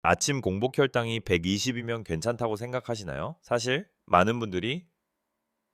아침 공복 혈당이 120이면 괜찮다고 생각하시나요? 사실 많은 분들이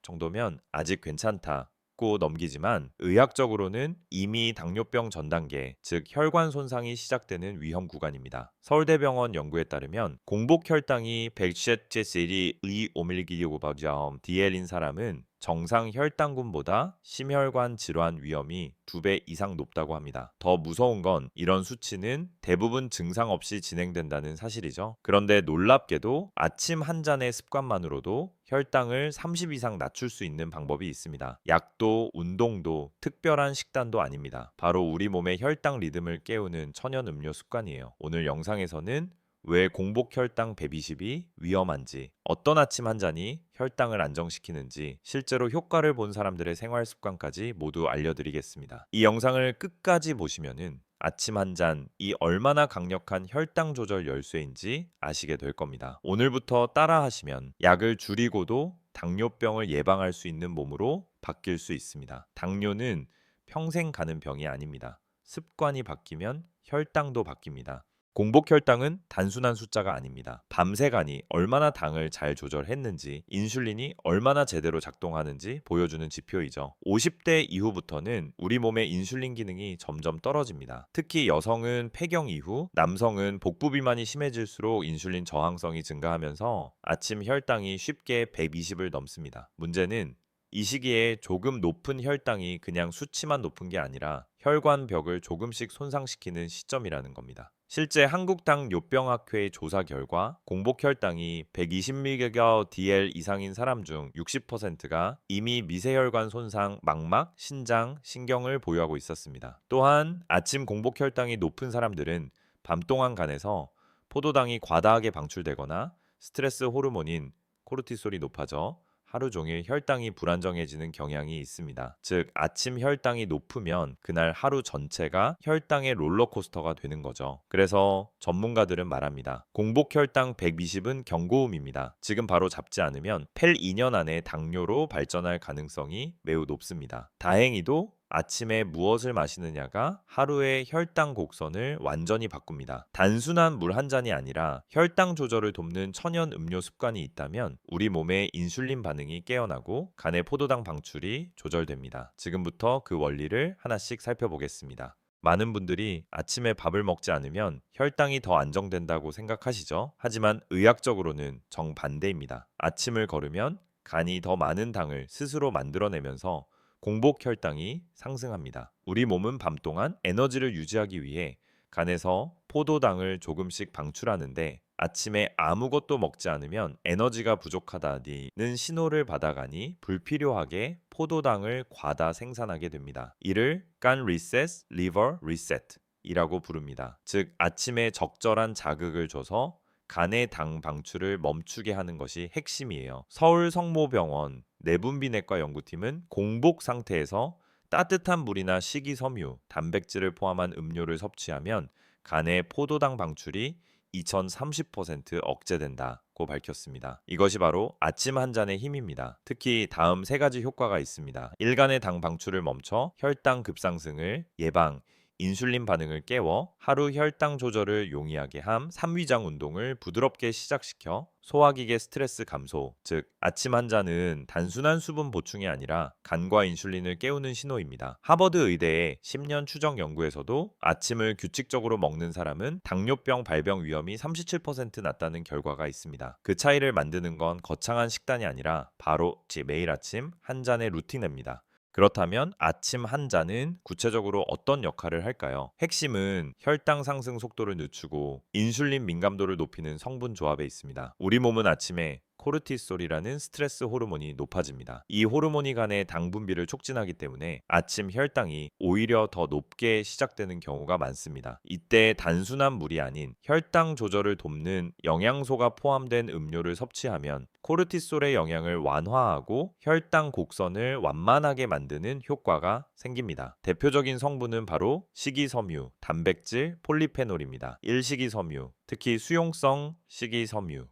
정도면 아직 괜찮다고 넘기지만 의학적으로는 이미 당뇨병 전 단계, 즉 혈관 손상이 시작되는 위험 구간입니다. 서울대병원 연구에 따르면 공복 혈당이 100cej 의 오밀기로그램 DL인 사람은 정상 혈당군보다 심혈관 질환 위험이 2배 이상 높다고 합니다. 더 무서운 건 이런 수치는 대부분 증상 없이 진행된다는 사실이죠. 그런데 놀랍게도 아침 한 잔의 습관만으로도 혈당을 30 이상 낮출 수 있는 방법이 있습니다. 약도 운동도 특별한 식단도 아닙니다. 바로 우리 몸의 혈당 리듬을 깨우는 천연 음료 습관이에요. 오늘 영상에서는 왜 공복 혈당 120이 위험한지, 어떤 아침 한 잔이 혈당을 안정시키는지, 실제로 효과를 본 사람들의 생활 습관까지 모두 알려드리겠습니다. 이 영상을 끝까지 보시면은 아침 한 잔이 얼마나 강력한 혈당 조절 열쇠인지 아시게 될 겁니다. 오늘부터 따라 하시면 약을 줄이고도 당뇨병을 예방할 수 있는 몸으로 바뀔 수 있습니다. 당뇨는 평생 가는 병이 아닙니다. 습관이 바뀌면 혈당도 바뀝니다. 공복 혈당은 단순한 숫자가 아닙니다. 밤새가니 얼마나 당을 잘 조절했는지, 인슐린이 얼마나 제대로 작동하는지 보여주는 지표이죠. 50대 이후부터는 우리 몸의 인슐린 기능이 점점 떨어집니다. 특히 여성은 폐경 이후, 남성은 복부 비만이 심해질수록 인슐린 저항성이 증가하면서 아침 혈당이 쉽게 120을 넘습니다. 문제는 이 시기에 조금 높은 혈당이 그냥 수치만 높은 게 아니라 혈관벽을 조금씩 손상시키는 시점이라는 겁니다. 실제 한국당뇨병학회 조사 결과 공복 혈당이 120mg/dl 이상인 사람 중 60%가 이미 미세혈관 손상, 망막, 신장, 신경을 보유하고 있었습니다. 또한 아침 공복 혈당이 높은 사람들은 밤 동안 간에서 포도당이 과다하게 방출되거나 스트레스 호르몬인 코르티솔이 높아져 하루 종일 혈당이 불안정해지는 경향이 있습니다. 즉, 아침 혈당이 높으면 그날 하루 전체가 혈당의 롤러코스터가 되는 거죠. 그래서 전문가들은 말합니다. 공복 혈당 120은 경고음입니다. 지금 바로 잡지 않으면 펠 2년 안에 당뇨로 발전할 가능성이 매우 높습니다. 다행히도 아침에 무엇을 마시느냐가 하루의 혈당 곡선을 완전히 바꿉니다. 단순한 물 한 잔이 아니라 혈당 조절을 돕는 천연 음료 습관이 있다면 우리 몸의 인슐린 반응이 깨어나고 간의 포도당 방출이 조절됩니다. 지금부터 그 원리를 하나씩 살펴보겠습니다. 많은 분들이 아침에 밥을 먹지 않으면 혈당이 더 안정된다고 생각하시죠? 하지만 의학적으로는 정반대입니다. 아침을 거르면 간이 더 많은 당을 스스로 만들어내면서 공복 혈당이 상승합니다. 우리 몸은 밤 동안 에너지를 유지하기 위해 간에서 포도당을 조금씩 방출하는데 아침에 아무것도 먹지 않으면 에너지가 부족하다는 신호를 받아가니 불필요하게 포도당을 과다 생산하게 됩니다. 이를 간 리셋, 리버 리셋 이라고 부릅니다. 즉 아침에 적절한 자극을 줘서 간의 당 방출을 멈추게 하는 것이 핵심이에요. 서울 성모병원 내분비내과 연구팀은 공복 상태에서 따뜻한 물이나 식이섬유, 단백질을 포함한 음료를 섭취하면 간의 포도당 방출이 2030% 억제된다고 밝혔습니다. 이것이 바로 아침 한 잔의 힘입니다. 특히 다음 세 가지 효과가 있습니다. 일간의 당 방출을 멈춰 혈당 급상승을 예방, 인슐린 반응을 깨워 하루 혈당 조절을 용이하게 함, 삼위장 운동을 부드럽게 시작시켜 소화기계 스트레스 감소, 즉 아침 한 잔은 단순한 수분 보충이 아니라 간과 인슐린을 깨우는 신호입니다. 하버드 의대의 10년 추적 연구에서도 아침을 규칙적으로 먹는 사람은 당뇨병 발병 위험이 37% 낮다는 결과가 있습니다. 그 차이를 만드는 건 거창한 식단이 아니라 바로 매일 아침 한 잔의 루틴입니다. 그렇다면 아침 한 잔은 구체적으로 어떤 역할을 할까요? 핵심은 혈당 상승 속도를 늦추고 인슐린 민감도를 높이는 성분 조합에 있습니다. 우리 몸은 아침에 코르티솔이라는 스트레스 호르몬이 높아집니다. 이 호르몬이 간의 당 분비를 촉진하기 때문에 아침 혈당이 오히려 더 높게 시작되는 경우가 많습니다. 이때 단순한 물이 아닌 혈당 조절을 돕는 영양소가 포함된 음료를 섭취하면 코르티솔의 영향을 완화하고 혈당 곡선을 완만하게 만드는 효과가 생깁니다. 대표적인 성분은 바로 식이섬유, 단백질, 폴리페놀입니다. 일식이섬유, 특히 수용성 식이섬유,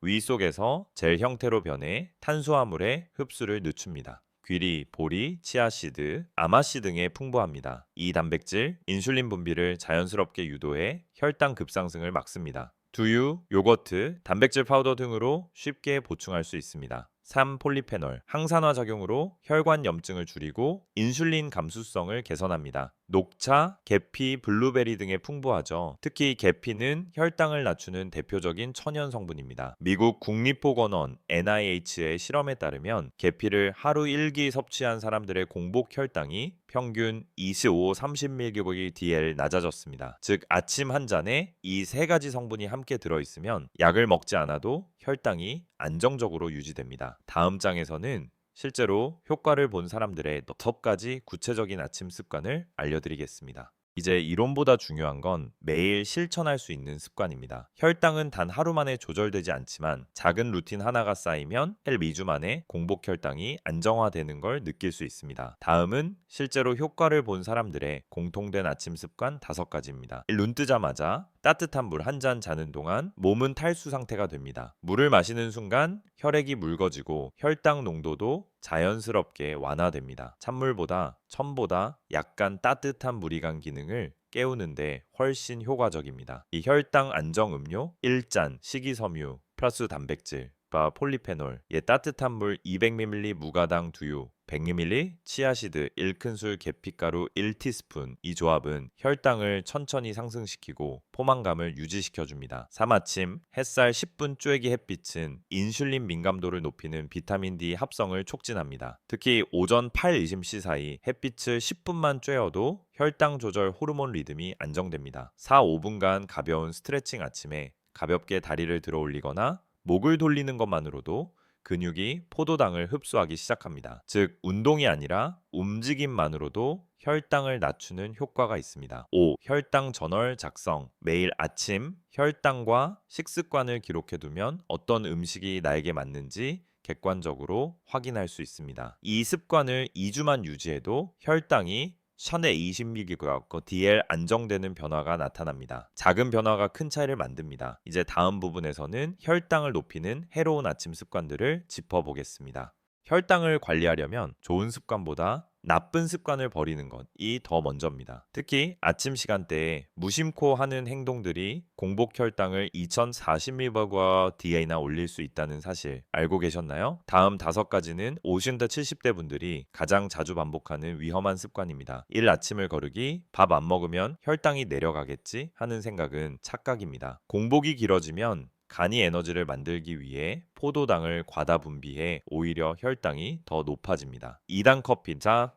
위 속에서 젤 형태로 변해 탄수화물의 흡수를 늦춥니다. 귀리, 보리, 치아씨드, 아마씨 등에 풍부합니다. 이 단백질, 인슐린 분비를 자연스럽게 유도해 혈당 급상승을 막습니다. 두유, 요거트, 단백질 파우더 등으로 쉽게 보충할 수 있습니다. 3. 폴리페놀, 항산화 작용으로 혈관 염증을 줄이고 인슐린 감수성을 개선합니다. 녹차, 계피, 블루베리 등에 풍부하죠. 특히 계피는 혈당을 낮추는 대표적인 천연 성분입니다. 미국 국립보건원 NIH의 실험에 따르면 계피를 하루 1기 섭취한 사람들의 공복 혈당이 평균 25-30mg/dl 낮아졌습니다. 즉 아침 한 잔에 이 세 가지 성분이 함께 들어있으면 약을 먹지 않아도 혈당이 안정적으로 유지됩니다. 다음 장에서는 실제로 효과를 본 사람들의 6가지 구체적인 아침 습관을 알려드리겠습니다. 이제 이론보다 중요한 건 매일 실천할 수 있는 습관입니다. 혈당은 단 하루 만에 조절되지 않지만 작은 루틴 하나가 쌓이면 2주 만에 공복 혈당이 안정화되는 걸 느낄 수 있습니다. 다음은 실제로 효과를 본 사람들의 공통된 아침 습관 5가지입니다. 눈 뜨자마자 따뜻한 물 한 잔 자는 동안 몸은 탈수 상태가 됩니다. 물을 마시는 순간 혈액이 묽어지고 혈당 농도도 자연스럽게 완화됩니다. 찬물보다 첨보다 약간 따뜻한 물이 간 기능을 깨우는데 훨씬 효과적입니다. 이 혈당 안정 음료 1잔 식이섬유 플러스 단백질 폴리페놀, 따뜻한 물 200ml 무가당 두유, 100ml 치아시드 1큰술 계피가루 1티스푼. 이 조합은 혈당을 천천히 상승시키고 포만감을 유지시켜줍니다. 3. 아침 햇살 10분 쬐기 햇빛은 인슐린 민감도를 높이는 비타민 D 합성을 촉진합니다. 특히 오전 8-20시 사이 햇빛을 10분만 쬐어도 혈당 조절 호르몬 리듬이 안정됩니다. 4-5분간 가벼운 스트레칭 아침에 가볍게 다리를 들어 올리거나 목을 돌리는 것만으로도 근육이 포도당을 흡수하기 시작합니다. 즉 운동이 아니라 움직임만으로도 혈당을 낮추는 효과가 있습니다. 5. 혈당 저널 작성. 매일 아침 혈당과 식습관을 기록해두면 어떤 음식이 나에게 맞는지 객관적으로 확인할 수 있습니다. 이 습관을 2주만 유지해도 혈당이 1020mg/dl 안정되는 변화가 나타납니다. 작은 변화가 큰 차이를 만듭니다. 이제 다음 부분에서는 혈당을 높이는 해로운 아침 습관들을 짚어보겠습니다. 혈당을 관리하려면 좋은 습관보다 나쁜 습관을 버리는 것이 더 먼저입니다. 특히 아침 시간대에 무심코 하는 행동들이 공복 혈당을 2040mg/dl나 올릴 수 있다는 사실 알고 계셨나요? 다음 5가지는 50대 70대 분들이 가장 자주 반복하는 위험한 습관입니다. 1. 아침을 거르기. 밥 안 먹으면 혈당이 내려가겠지 하는 생각은 착각입니다. 공복이 길어지면 간이 에너지를 만들기 위해 포도당을 과다 분비해 오히려 혈당이 더 높아집니다. 2단 커피. 자,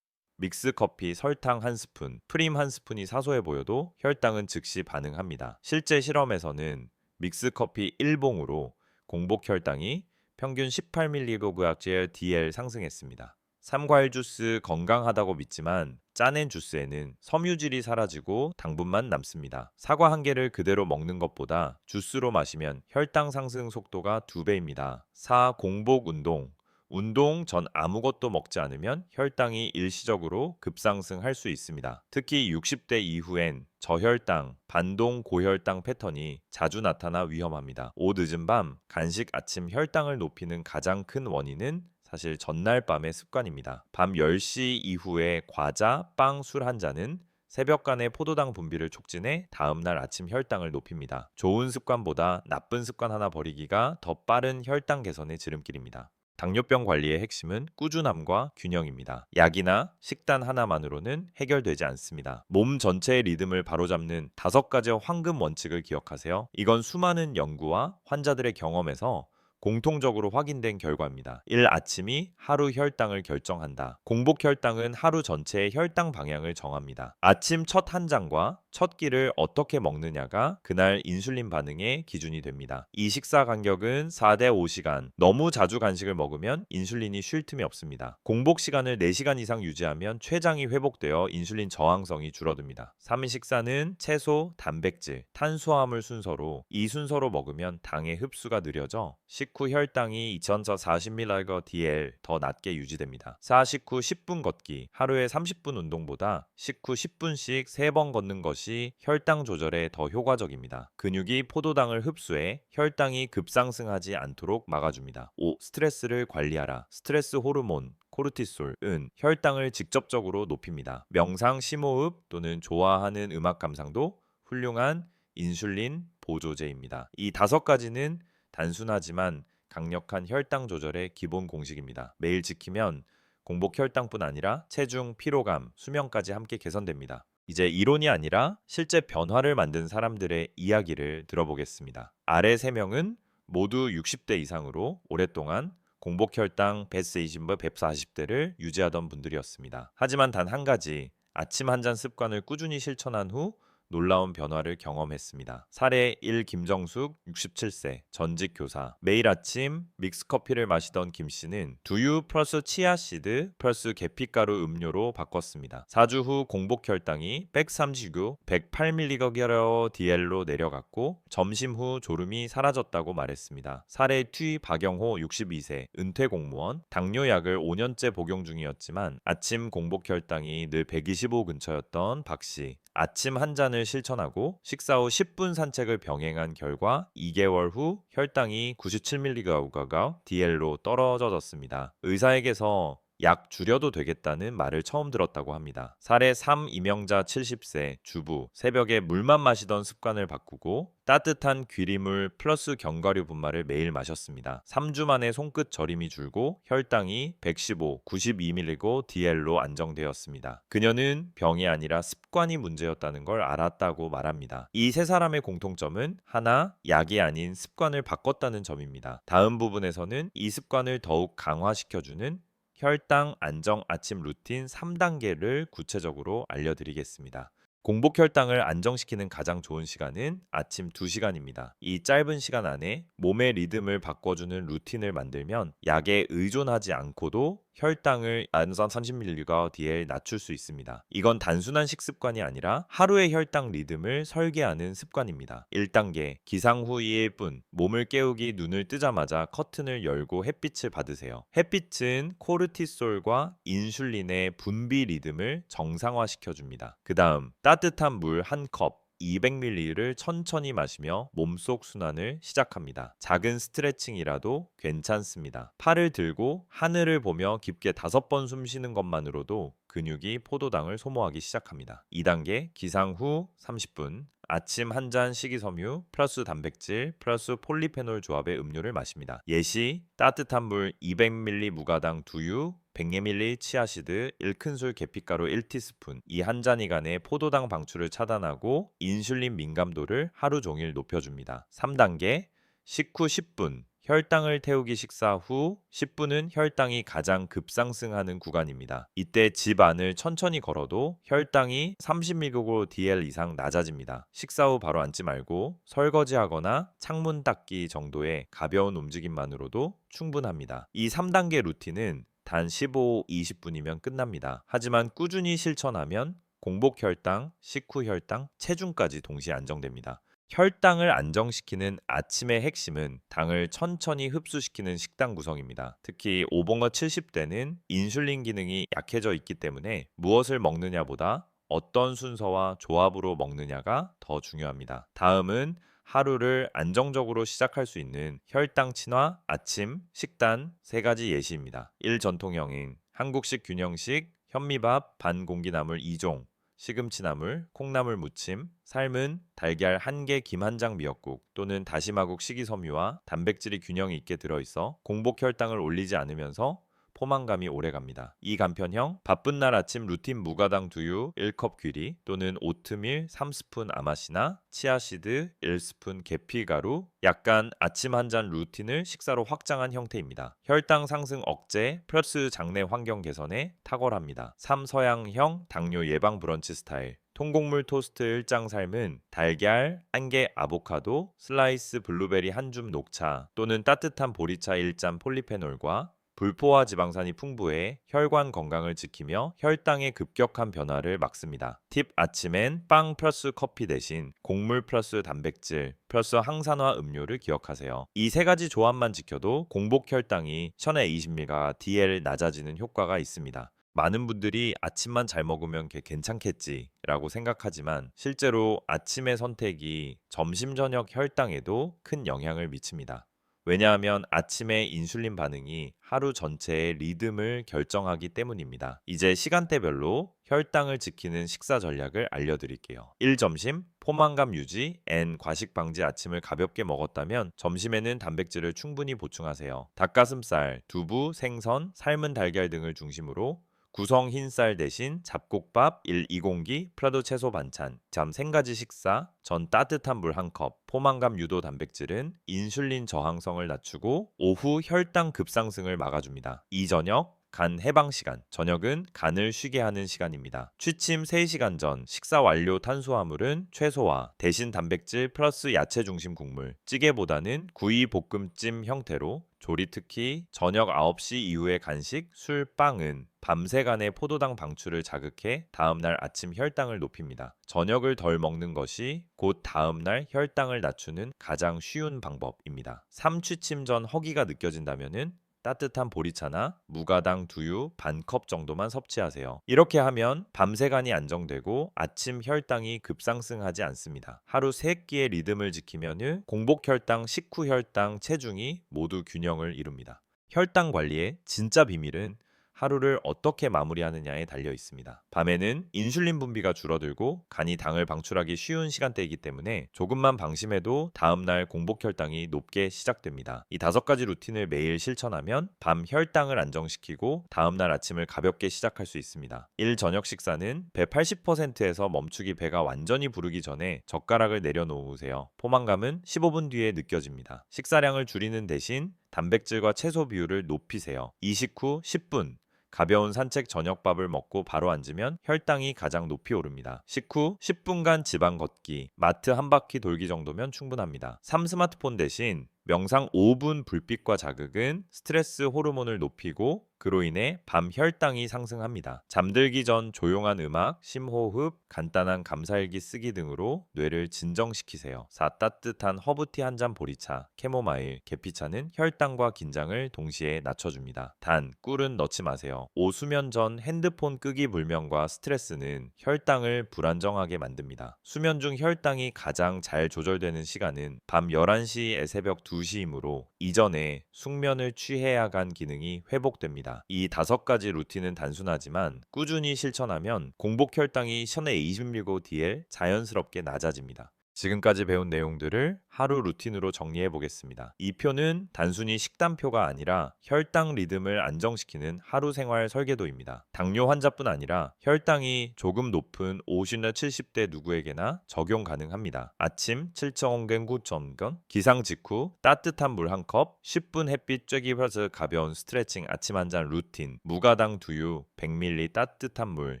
믹스 커피 설탕 1스푼, 프림 1스푼이 사소해 보여도 혈당은 즉시 반응합니다. 실제 실험에서는 믹스 커피 1봉으로 공복 혈당이 평균 18mg/dl 상승했습니다. 삼과일 주스 건강하다고 믿지만 짜낸 주스에는 섬유질이 사라지고 당분만 남습니다. 사과 한 개를 그대로 먹는 것보다 주스로 마시면 혈당 상승 속도가 2배입니다. 4. 공복 운동. 운동 전 아무것도 먹지 않으면 혈당이 일시적으로 급상승할 수 있습니다. 특히 60대 이후엔 저혈당, 반동 고혈당 패턴이 자주 나타나 위험합니다. 5. 늦은 밤 간식 아침 혈당을 높이는 가장 큰 원인은 사실 전날 밤의 습관입니다. 밤 10시 이후에 과자, 빵, 술 한 잔은 새벽 간의 포도당 분비를 촉진해 다음날 아침 혈당을 높입니다. 좋은 습관보다 나쁜 습관 하나 버리기가 더 빠른 혈당 개선의 지름길입니다. 당뇨병 관리의 핵심은 꾸준함과 균형입니다. 약이나 식단 하나만으로는 해결되지 않습니다. 몸 전체의 리듬을 바로잡는 5가지의 황금 원칙을 기억하세요. 이건 수많은 연구와 환자들의 경험에서 공통적으로 확인된 결과입니다. 1. 아침이 하루 혈당을 결정한다. 공복 혈당은 하루 전체의 혈당 방향을 정합니다. 아침 첫 한 잔과 첫 끼를 어떻게 먹느냐가 그날 인슐린 반응의 기준이 됩니다. 이 식사 간격은 4대 5시간. 너무 자주 간식을 먹으면 인슐린이 쉴 틈이 없습니다. 공복 시간을 4시간 이상 유지하면 췌장이 회복되어 인슐린 저항성이 줄어듭니다. 3인 식사는 채소, 단백질, 탄수화물 순서로 이 순서로 먹으면 당의 흡수가 느려져 식후 혈당이 2040mg/dl 더 낮게 유지됩니다. 4. 식후 10분 걷기. 하루에 30분 운동보다 식후 10분씩 3번 걷는 것이 혈당 조절에 더 효과적입니다. 근육이 포도당을 흡수해 혈당이 급상승하지 않도록 막아줍니다. 5. 스트레스를 관리하라. 스트레스 호르몬 코르티솔은 혈당을 직접적으로 높입니다. 명상, 심호흡 또는 좋아하는 음악 감상도 훌륭한 인슐린 보조제입니다. 이 5가지는 단순하지만 강력한 혈당 조절의 기본 공식입니다. 매일 지키면 공복 혈당뿐 아니라 체중, 피로감, 수면까지 함께 개선됩니다. 이제 이론이 아니라 실제 변화를 만든 사람들의 이야기를 들어보겠습니다. 아래 3명은 모두 60대 이상으로 오랫동안 공복 혈당 140, 140대를 유지하던 분들이었습니다. 하지만 단 한 가지, 아침 한 잔 습관을 꾸준히 실천한 후 놀라운 변화를 경험했습니다. 사례 1 김정숙 67세 전직 교사. 매일 아침 믹스커피를 마시던 김 씨는 두유 플러스 치아씨드 플러스 계피가루 음료로 바꿨습니다. 4주 후 공복 혈당이 139, 108mgDL로 내려갔고 점심 후 졸음이 사라졌다고 말했습니다. 사례 2 박영호 62세 은퇴 공무원. 당뇨약을 5년째 복용 중이었지만 아침 공복 혈당이 늘 125 근처였던 박 씨. 아침 한 잔을 실천하고 식사 후 10분 산책을 병행한 결과 2개월 후 혈당이 97mgDL로 떨어졌습니다. 의사에게서 약 줄여도 되겠다는 말을 처음 들었다고 합니다. 사례 3 이명자 70세 주부. 새벽에 물만 마시던 습관을 바꾸고 따뜻한 귀리물 플러스 견과류 분말을 매일 마셨습니다. 3주 만에 손끝 저림이 줄고 혈당이 115, 92mgDL로 안정되었습니다. 그녀는 병이 아니라 습관이 문제였다는 걸 알았다고 말합니다. 이 세 사람의 공통점은 하나, 약이 아닌 습관을 바꿨다는 점입니다. 다음 부분에서는 이 습관을 더욱 강화시켜주는 혈당 안정 아침 루틴 3단계를 구체적으로 알려드리겠습니다. 공복 혈당을 안정시키는 가장 좋은 시간은 아침 2시간입니다. 이 짧은 시간 안에 몸의 리듬을 바꿔주는 루틴을 만들면 약에 의존하지 않고도 혈당을 30mgDL 낮출 수 있습니다. 이건 단순한 식습관이 아니라 하루의 혈당 리듬을 설계하는 습관입니다. 1단계 기상 후 1분 몸을 깨우기 눈을 뜨자마자 커튼을 열고 햇빛을 받으세요. 햇빛은 코르티솔과 인슐린의 분비 리듬을 정상화시켜줍니다. 그 다음 따뜻한 물 1컵 200ml를 천천히 마시며 몸속 순환을 시작합니다. 작은 스트레칭이라도 괜찮습니다. 팔을 들고 하늘을 보며 깊게 5번 숨 쉬는 것만으로도 근육이 포도당을 소모하기 시작합니다. 2단계 기상 후 30분 아침 한 잔 식이섬유 플러스 단백질 플러스 폴리페놀 조합의 음료를 마십니다. 예시 따뜻한 물 200ml 무가당 두유 100ml 치아시드 1큰술 계피가루 1티스푼 이 한 잔이간의 포도당 방출을 차단하고 인슐린 민감도를 하루 종일 높여줍니다. 3단계 식후 10분 혈당을 태우기 식사 후 10분은 혈당이 가장 급상승하는 구간입니다. 이때 집 안을 천천히 걸어도 혈당이 30mgDL 이상 낮아집니다. 식사 후 바로 앉지 말고 설거지하거나 창문 닦기 정도의 가벼운 움직임만으로도 충분합니다. 이 3단계 루틴은 단 15, 20분이면 끝납니다. 하지만 꾸준히 실천하면 공복 혈당, 식후 혈당, 체중까지 동시에 안정됩니다. 혈당을 안정시키는 아침의 핵심은 당을 천천히 흡수시키는 식단 구성입니다. 특히 오봉어 70대는 인슐린 기능이 약해져 있기 때문에 무엇을 먹느냐보다 어떤 순서와 조합으로 먹느냐가 더 중요합니다. 다음은 하루를 안정적으로 시작할 수 있는 혈당 친화 아침 식단 3가지 예시입니다. 1. 전통형인 한국식 균형식 현미밥 반공기나물 2종 시금치나물, 콩나물 무침, 삶은 달걀 1개 김 1장 미역국 또는 다시마국 식이섬유와 단백질이 균형 있게 들어있어 공복 혈당을 올리지 않으면서 포만감이 오래갑니다. 이 간편형 바쁜 날 아침 루틴 무가당 두유 1컵 귀리 또는 오트밀 3스푼 아마시나 치아시드 1스푼 계피가루 약간 아침 한 잔 루틴을 식사로 확장한 형태입니다. 혈당 상승 억제 플러스 장내 환경 개선에 탁월합니다. 3서양형 당뇨 예방 브런치 스타일 통곡물 토스트 1장 삶은 달걀 1개 아보카도 슬라이스 블루베리 1줌 녹차 또는 따뜻한 보리차 1잔 폴리페놀과 불포화 지방산이 풍부해 혈관 건강을 지키며 혈당의 급격한 변화를 막습니다. 팁 아침엔 빵 플러스 커피 대신 곡물 플러스 단백질 플러스 항산화 음료를 기억하세요. 이 3가지 조합만 지켜도 공복 혈당이 1020mgDL 낮아지는 효과가 있습니다. 많은 분들이 아침만 잘 먹으면 괜찮겠지 라고 생각하지만 실제로 아침의 선택이 점심 저녁 혈당에도 큰 영향을 미칩니다. 왜냐하면 아침의 인슐린 반응이 하루 전체의 리듬을 결정하기 때문입니다. 이제 시간대별로 혈당을 지키는 식사 전략을 알려드릴게요. 1. 점심, 포만감 유지, N 과식 방지. 아침을 가볍게 먹었다면 점심에는 단백질을 충분히 보충하세요. 닭가슴살, 두부, 생선, 삶은 달걀 등을 중심으로 구성 흰쌀 대신 잡곡밥 1, 2공기, 프라도 채소 반찬, 잠 생가지 식사, 전 따뜻한 물 1컵, 포만감 유도 단백질은 인슐린 저항성을 낮추고 오후 혈당 급상승을 막아줍니다. 이 저녁 간 해방 시간, 저녁은 간을 쉬게 하는 시간입니다. 취침 3시간 전 식사 완료. 탄수화물은 최소화, 대신 단백질 플러스 야채 중심 국물, 찌개보다는 구이 볶음찜 형태로 조리. 특히 저녁 9시 이후의 간식, 술, 빵은 밤새간의 포도당 방출을 자극해 다음날 아침 혈당을 높입니다. 저녁을 덜 먹는 것이 곧 다음날 혈당을 낮추는 가장 쉬운 방법입니다. 3. 취침 전 허기가 느껴진다면 따뜻한 보리차나 무가당 두유 반컵 정도만 섭취하세요. 이렇게 하면 밤새간이 안정되고 아침 혈당이 급상승하지 않습니다. 하루 3끼의 리듬을 지키면 공복 혈당, 식후 혈당, 체중이 모두 균형을 이룹니다. 혈당 관리의 진짜 비밀은 하루를 어떻게 마무리하느냐에 달려 있습니다. 밤에는 인슐린 분비가 줄어들고 간이 당을 방출하기 쉬운 시간대이기 때문에 조금만 방심해도 다음날 공복 혈당이 높게 시작됩니다. 이 5가지 루틴을 매일 실천하면 밤 혈당을 안정시키고 다음날 아침을 가볍게 시작할 수 있습니다. 1. 저녁 식사는 배 80%에서 멈추기. 배가 완전히 부르기 전에 젓가락을 내려놓으세요. 포만감은 15분 뒤에 느껴집니다. 식사량을 줄이는 대신 단백질과 채소 비율을 높이세요. 이식 후 10분 가벼운 산책. 저녁밥을 먹고 바로 앉으면 혈당이 가장 높이 오릅니다. 식후 10분간 지방 걷기, 마트 한 바퀴 돌기 정도면 충분합니다. 3. 스마트폰 대신 명상 5분. 불빛과 자극은 스트레스 호르몬을 높이고 그로 인해 밤 혈당이 상승합니다. 잠들기 전 조용한 음악, 심호흡, 간단한 감사일기 쓰기 등으로 뇌를 진정시키세요. 4. 따뜻한 허브티 한 잔. 보리차, 캐모마일, 계피차는 혈당과 긴장을 동시에 낮춰줍니다. 단, 꿀은 넣지 마세요. 5. 수면 전 핸드폰 끄기. 불면과 스트레스는 혈당을 불안정하게 만듭니다. 수면 중 혈당이 가장 잘 조절되는 시간은 밤 11시에 새벽 2시이므로 이전에 숙면을 취해야 간 기능이 회복됩니다. 이 5가지 루틴은 단순하지만 꾸준히 실천하면 공복 혈당이 션에 20mg/dl 자연스럽게 낮아집니다. 지금까지 배운 내용들을 하루 루틴으로 정리해 보겠습니다. 이 표는 단순히 식단표가 아니라 혈당 리듬을 안정시키는 하루 생활 설계도입니다. 당뇨 환자뿐 아니라 혈당이 조금 높은 50나 70대 누구에게나 적용 가능합니다. 아침 7,000건 9,000건, 기상 직후 따뜻한 물 1컵, 10분 햇빛 쬐기 플러스 가벼운 스트레칭. 아침 한 잔 루틴, 무가당 두유 100ml 따뜻한 물,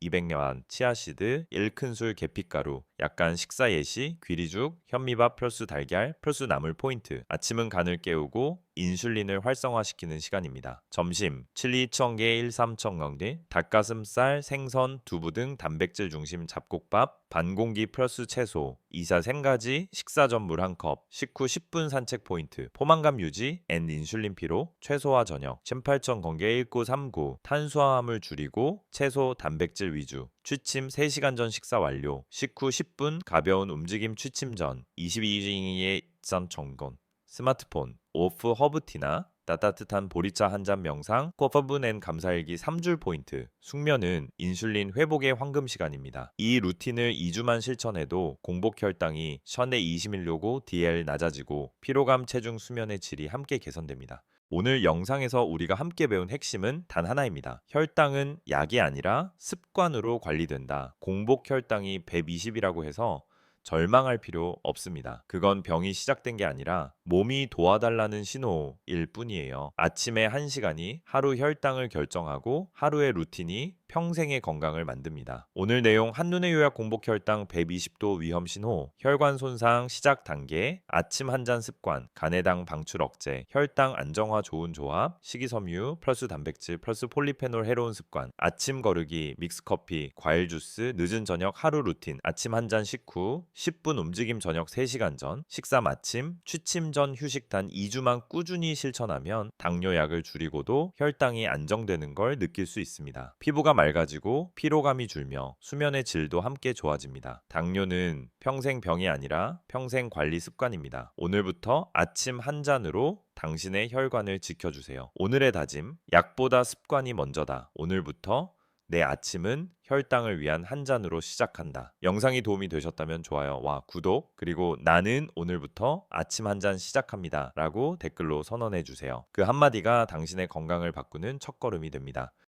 200년 치아시드, 1큰술 계피가루, 약간 식사 예시, 귀리죽, 현미밥 플러스 달걀 플러스 나물 포인트. 아침은 간을 깨우고 인슐린을 활성화시키는 시간입니다. 점심 칠리 1,000개 1-3,000개, 닭가슴살, 생선, 두부 등 단백질 중심 잡곡밥, 반공기 플러스 채소, 2사 생가지, 식사 전 물 1컵, 식후 10분 산책 포인트, 포만감 유지, N 인슐린 피로, 최소화 저녁, 18,000건개 1939, 탄수화물 줄이고 채소 단백질 위주, 취침 3시간 전 식사 완료, 식후 10분 가벼운 움직임. 취침 전 22중의 3,000건, 스마트폰 오프 허브티나 따뜻한 보리차 한 잔. 명상 코퍼분 앤 감사일기 3줄 포인트. 숙면은 인슐린 회복의 황금 시간입니다. 이 루틴을 2주만 실천해도 공복 혈당이 션에 20mg/dl 낮아지고 피로감, 체중, 수면의 질이 함께 개선됩니다. 오늘 영상에서 우리가 함께 배운 핵심은 단 하나입니다. 혈당은 약이 아니라 습관으로 관리된다. 공복 혈당이 120이라고 해서 절망할 필요 없습니다. 그건 병이 시작된 게 아니라 몸이 도와달라는 신호일 뿐이에요. 아침에 1시간이 하루 혈당을 결정하고 하루의 루틴이 평생의 건강을 만듭니다. 오늘 내용 한눈에 요약 공복 혈당 120도 위험 신호, 혈관 손상 시작 단계, 아침 한 잔 습관, 간의 당 방출 억제, 혈당 안정화 좋은 조합, 식이섬유 플러스 단백질 플러스 폴리페놀 해로운 습관, 아침 거르기, 믹스커피, 과일 주스, 늦은 저녁 하루 루틴, 아침 한 잔 식후, 10분 움직임. 저녁 3시간 전, 식사 마침, 취침 전 휴식. 단 2주만 꾸준히 실천하면 당뇨약을 줄이고도 혈당이 안정되는 걸 느낄 수 있습니다. 피부가 맑아지고 피로감이 줄며 수면의 질도 함께 좋아집니다. 당뇨는 평생 병이 아니라 평생 관리 습관입니다. 오늘부터 아침 한 잔으로 당신의 혈관을 지켜주세요. 오늘의 다짐, 약보다 습관이 먼저다. 오늘부터 내 아침은 혈당을 위한 한 잔으로 시작한다. 영상이 도움이 되셨다면 좋아요와 구독, 그리고 나는 오늘부터 아침 한 잔 시작합니다 라고 댓글로 선언해 주세요. 그 한마디가 당신의 건강을 바꾸는 첫걸음이 됩니다.